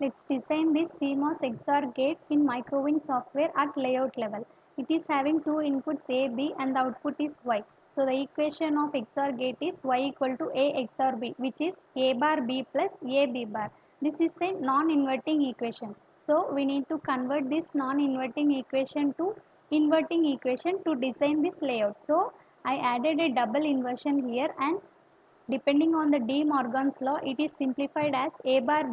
Let's design this CMOS XOR gate in microwin software at layout level. It is having two inputs A, B and the output is Y. So the equation of XOR gate is Y equal to A XOR B, which is A bar B plus A B bar. This is a non-inverting equation. So we need to convert this non-inverting equation to inverting equation to design this layout. So I added a double inversion here, and depending on the De Morgan's law, it is simplified as A bar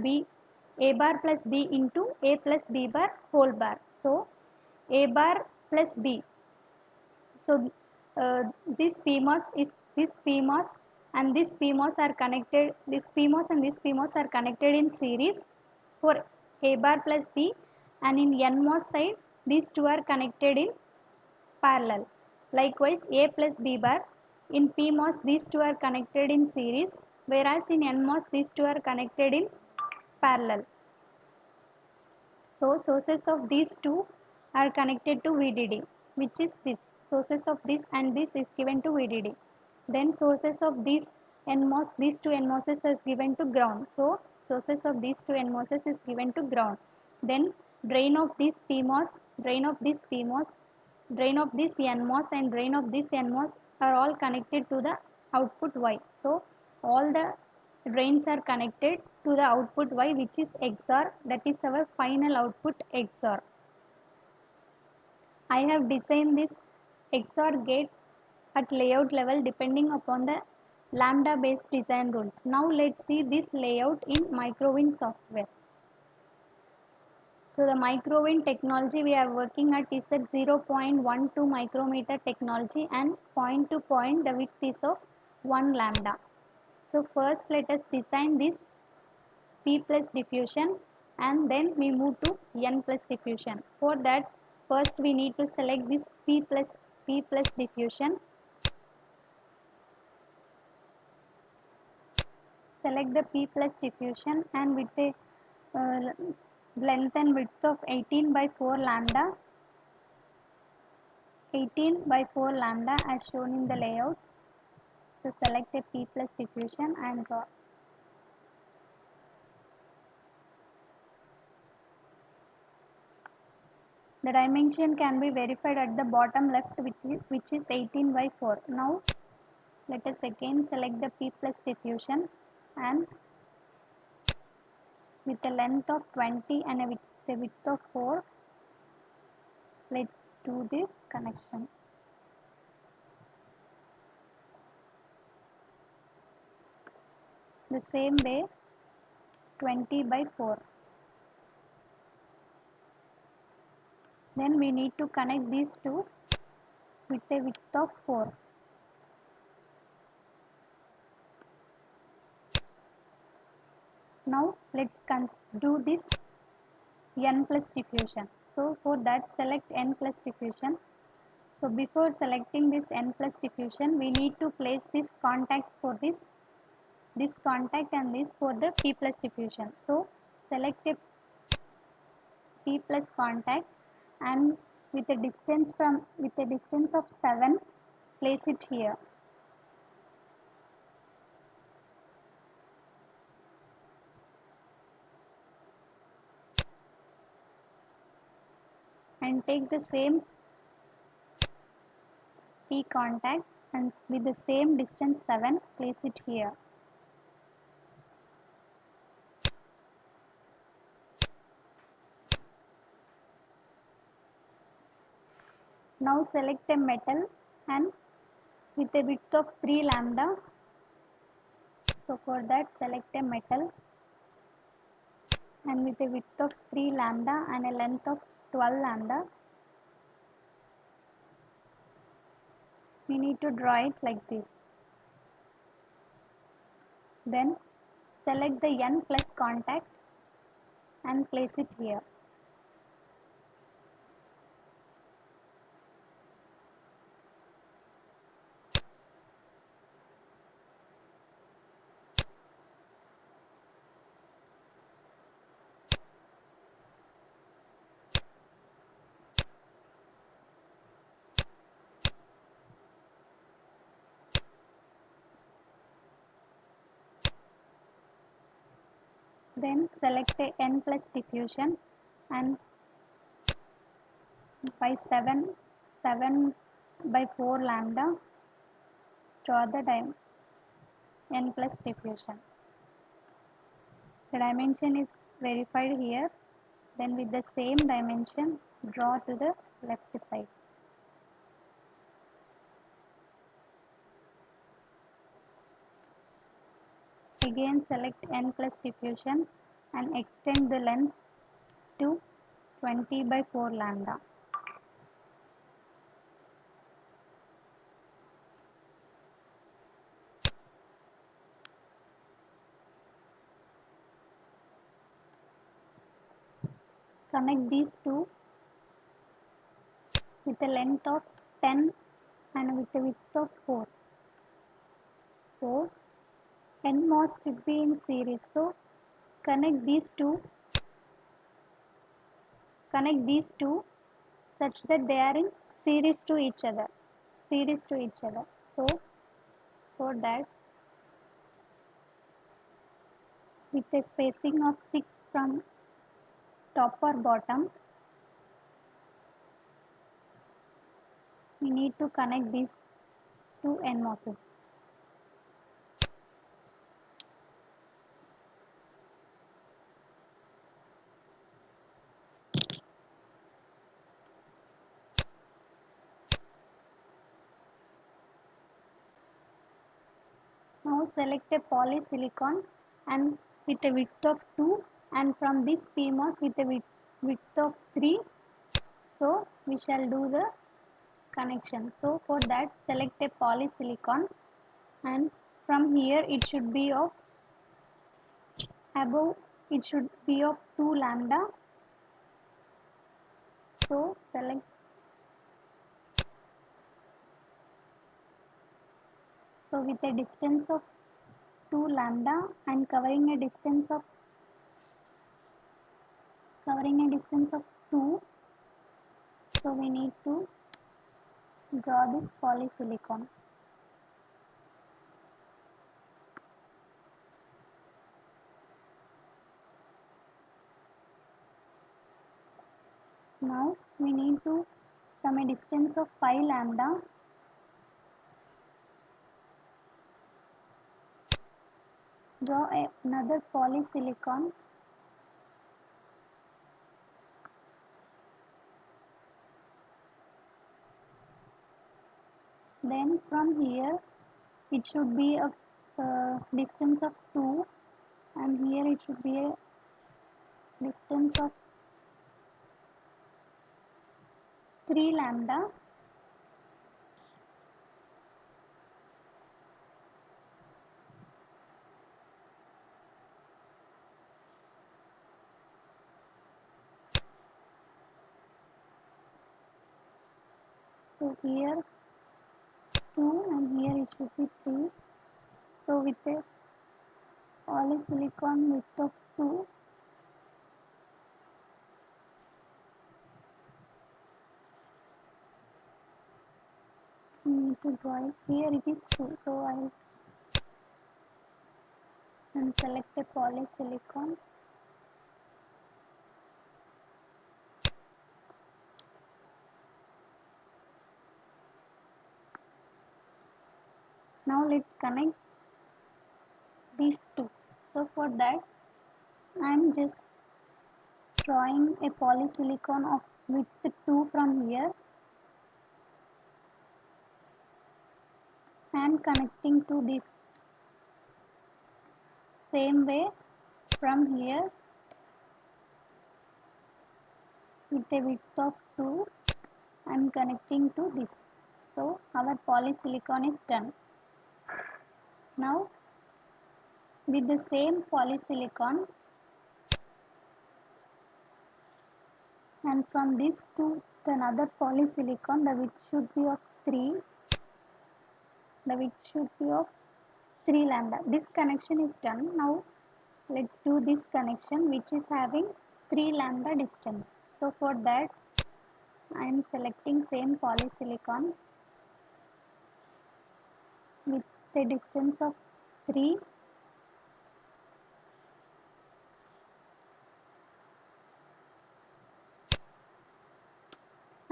plus B into A plus B bar whole bar. So A bar plus B. So this PMOS is this PMOS and this PMOS are connected. This PMOS and this PMOS are connected in series for A bar plus B, and in NMOS side these two are connected in parallel. Likewise, A plus B bar, in PMOS these two are connected in series, whereas in NMOS these two are connected in parallel. So sources of these two are connected to VDD, which is this. Sources of this and this is given to VDD. Then sources of these NMOS, these two NMOSes is given to ground. So sources of these two NMOSes is given to ground. Then drain of this PMOS, drain of this PMOS, drain of this NMOS and drain of this NMOS are all connected to the output Y. So all the drains are connected to the output Y, which is XOR, that is our final output XOR. I have designed this XOR gate at layout level depending upon the lambda based design rules. Now let's see this layout in microwin software. So the microwin technology we are working at is at 0.12 micrometer technology, and point to point the width is of 1 lambda. So first let us design this P plus diffusion, and then we move to N plus diffusion. For that, first we need to select this P plus diffusion. Select the P plus diffusion, and with a length and width of 18 by 4 lambda, 18 by 4 lambda as shown in the layout. So select a P plus diffusion and draw. The dimension can be verified at the bottom left, which is 18 by 4. Now let us again select the P plus diffusion, and with a length of 20 and a width of 4, let's do the connection. The same way 20 by 4. Then we need to connect these two with a width of 4. Now let's do this N plus diffusion. So for that, select N plus diffusion. So before selecting this N plus diffusion, we need to place these contacts for this contact and this for the P plus diffusion. So select a P plus contact, and with a distance of 7, place it here. And take the same P contact, and with the same distance 7, place it here. Now select a metal, and with a width of 3 lambda. So for that, select a metal, and with a width of 3 lambda and a length of 12 lambda. We need to draw it like this. Then select the N plus contact and place it here. Then select a n plus diffusion and by 7 by 4 lambda draw the n plus diffusion. The dimension is verified here. Then with the same dimension draw to the left side. Again select n plus diffusion and extend the length to 20 by 4 lambda. Connect these two with a length of 10 and with a width of 4. So NMOS should be in series. So connect these two such that they are in series to each other. So for that, with a spacing of 6 from top or bottom, we need to connect these two NMOSes. Now select a polysilicon and with a width of 2 and from this PMOS with a width of 3. So we shall do the connection. So for that select a polysilicon and from here it should be of above, it should be of 2 lambda. So select, so with a distance of 2 lambda and covering a distance of 2, so we need to draw this polysilicon. Now we need to, from a distance of 5 lambda, draw another polysilicon then from here it should be a distance of 2 and here it should be a distance of 3 lambda. So here 2 and here it should be 3. So with a polysilicon width of 2, we need to draw it. Here it is 2. So I will select a polysilicon. Now let's connect these two. So for that I am just drawing a polysilicon of width 2 from here and connecting to this. Same way from here with a width of 2 I am connecting to this. So our polysilicon is done. Now with the same polysilicon and from this to another polysilicon, the width should be of 3. The width should be of 3 lambda. This connection is done. Now let's do this connection which is having 3 lambda distance. So for that I am selecting same polysilicon with a distance of 3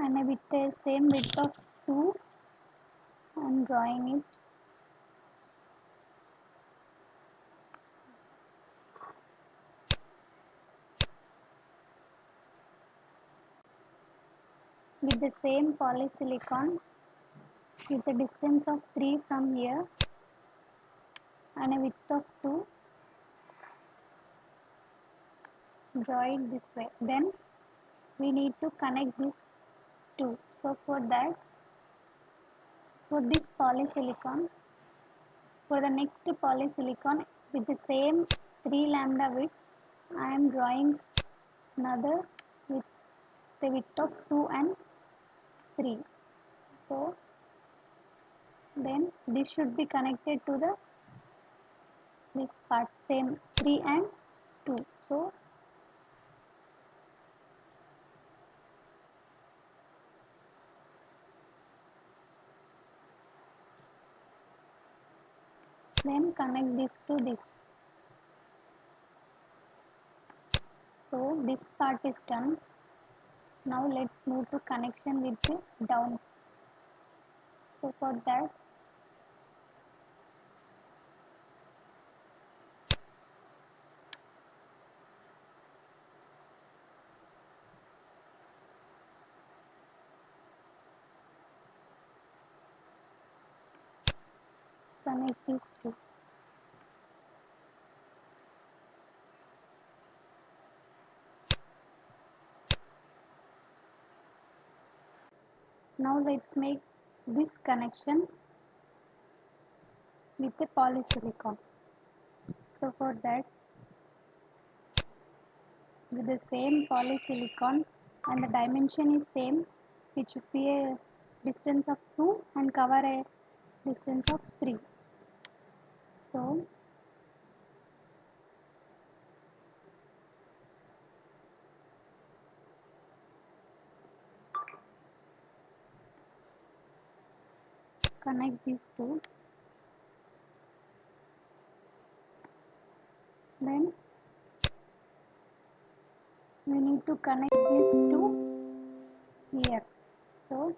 and with the same width of 2 I am drawing it. With the same polysilicon with a distance of 3 from here and a width of 2, draw it this way. Then we need to connect these two. So for that, for this polysilicon, for the next polysilicon with the same 3 lambda width, I am drawing another with the width of 2 and 3. So then this should be connected to the this part, same 3 and 2. So then connect this to this. So this part is done. Now let's move to connection with the down. So for that, connect these two. Now let's make this connection with the polysilicon. So for that, with the same polysilicon and the dimension is same, it should be a distance of 2 and cover a distance of 3. So connect these two. Then we need to connect these two here. So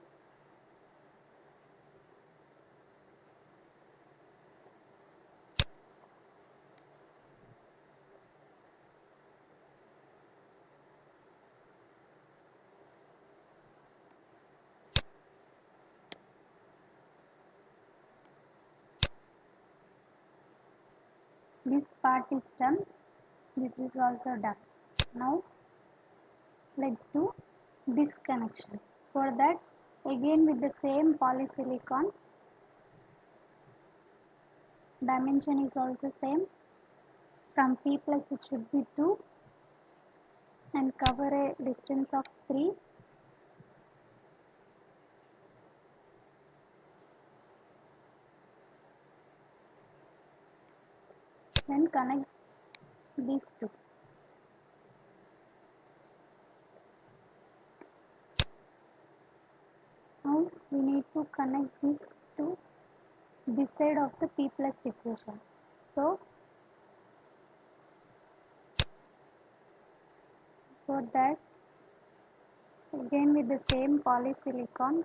this part is done. This is also done. Now let's do this connection. For that, again with the same polysilicon, dimension is also same. From P plus it should be 2 and cover a distance of 3. Then connect these two. Now we need to connect this to this side of the P plus diffusion. So for that, again with the same polysilicon,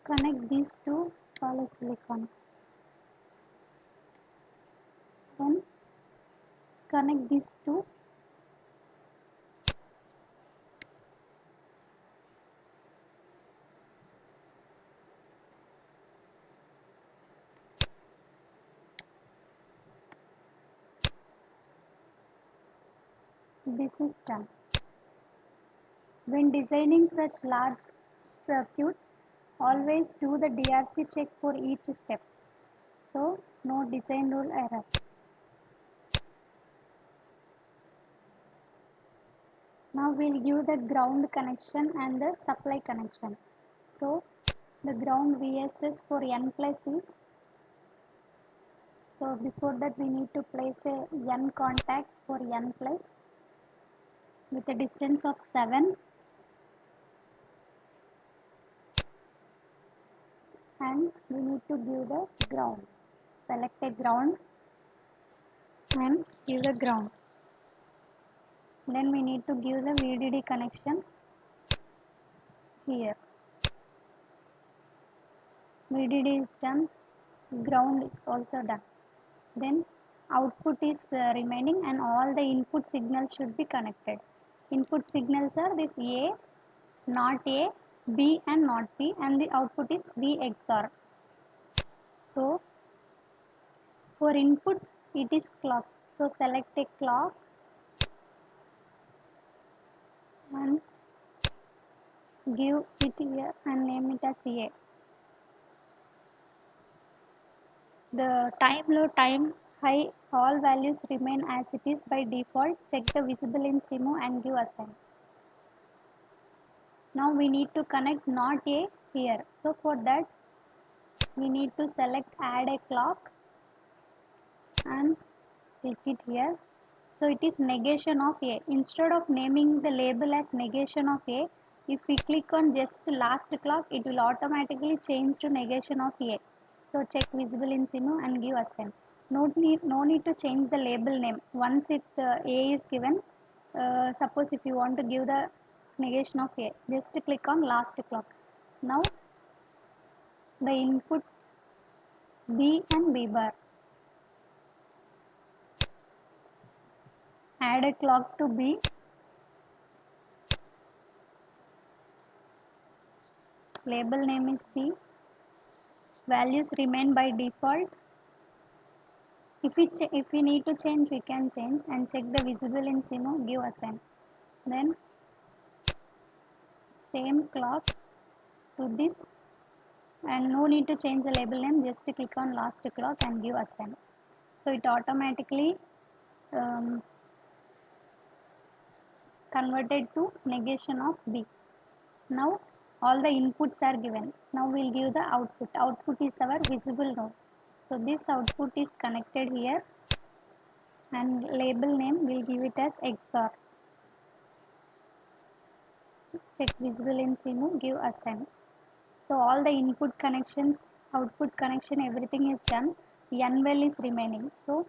connect these two polysilicons. Then connect these two. This is done. When designing such large circuits, always do the DRC check for each step. So, no design rule error. Now we'll give the ground connection and the supply connection. So, the ground VSS for N plus is, so before that we need to place a N contact for N plus with a distance of 7, and we need to give the ground. Select a ground and give the ground. Then we need to give the VDD connection here. VDD is done, ground is also done. Then output is remaining and all the input signals should be connected. Input signals are this A, not A, B and not B, and the output is B XOR. So for input it is clock. So select a clock and give it here and name it as A. The time low, time high, all values remain as it is by default. Check the visible in CMOS and give assign. Now we need to connect not A here. So for that we need to select add a clock and click it here. So it is negation of A. Instead of naming the label as negation of A, if we click on just last clock, it will automatically change to negation of A. So check visible in CMOS and give assign. No need to change the label name. Once A is given, suppose if you want to give the negation of A, just click on last clock. Now the input B and B bar. Add a clock to B. Label name is B. Values remain by default. If we need to change, we can change and check the visible in CMOS, give assign. Then same clock to this, and no need to change the label name, just click on last clock and give assign. So it automatically converted to negation of B. Now all the inputs are given. Now we'll give the output. Output is our visible node. So this output is connected here and label name we'll give it as XOR. Check visible in CMOS, give assign. So all the input connections, output connection, everything is done. N well is remaining. So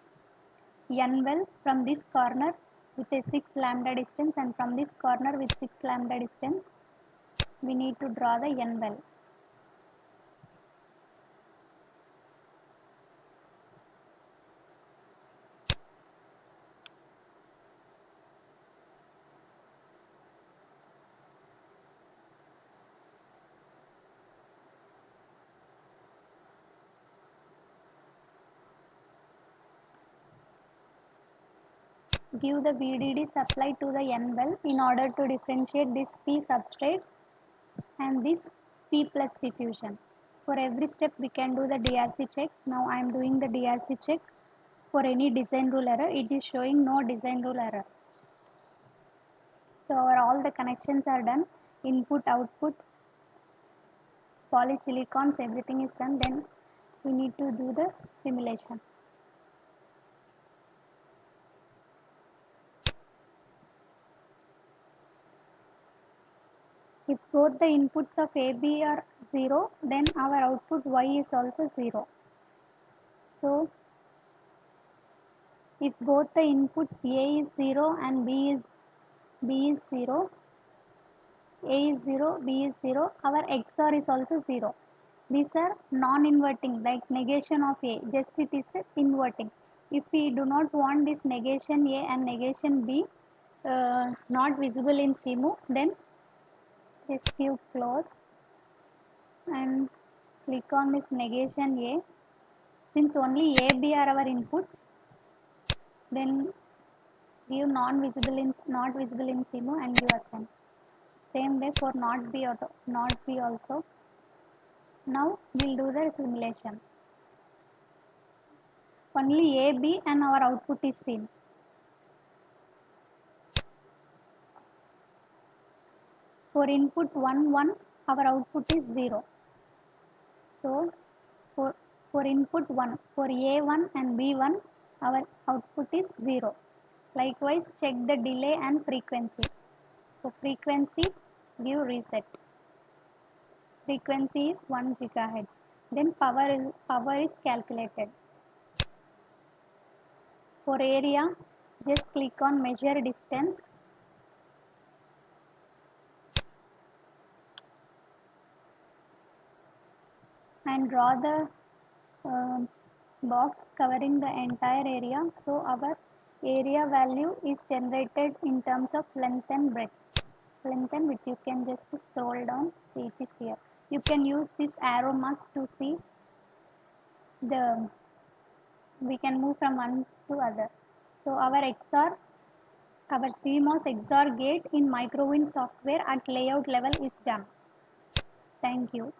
N well from this corner with a 6 lambda distance and from this corner with 6 lambda distance, we need to draw the N well. Give the VDD supply to the N well in order to differentiate this P substrate and this P plus diffusion. For every step we can do the DRC check. Now I am doing the DRC check. For any design rule error, it is showing no design rule error. So all the connections are done. Input, output, polysilicons, everything is done. Then we need to do the simulation. If both the inputs of AB are 0, then our output Y is also 0. So if both the inputs A is 0 and B is 0, A is 0, B is 0, our XOR is also 0. These are non-inverting, like negation of A, just it is inverting. if we do not want this negation A and negation B not visible in CMOS, then just give close and click on this negation A. Since only A, B are our inputs, then give not visible in CMOS and give ascend. Same way for not B also. Now we'll do the simulation. Only A, B and our output is seen. For input 1, 1, our output is 0. So for input 1, for A1 and B1, our output is 0. Likewise, check the delay and frequency. So frequency, give reset. Frequency is 1 GHz. Then power is calculated. For area, just click on measure distance. And draw the box covering the entire area. So our area value is generated in terms of length and breadth. Length and width, you can just scroll down, see it is here. You can use this arrow marks to see we can move from one to other. So our CMOS XOR gate in Microwin software at layout level is done. Thank you.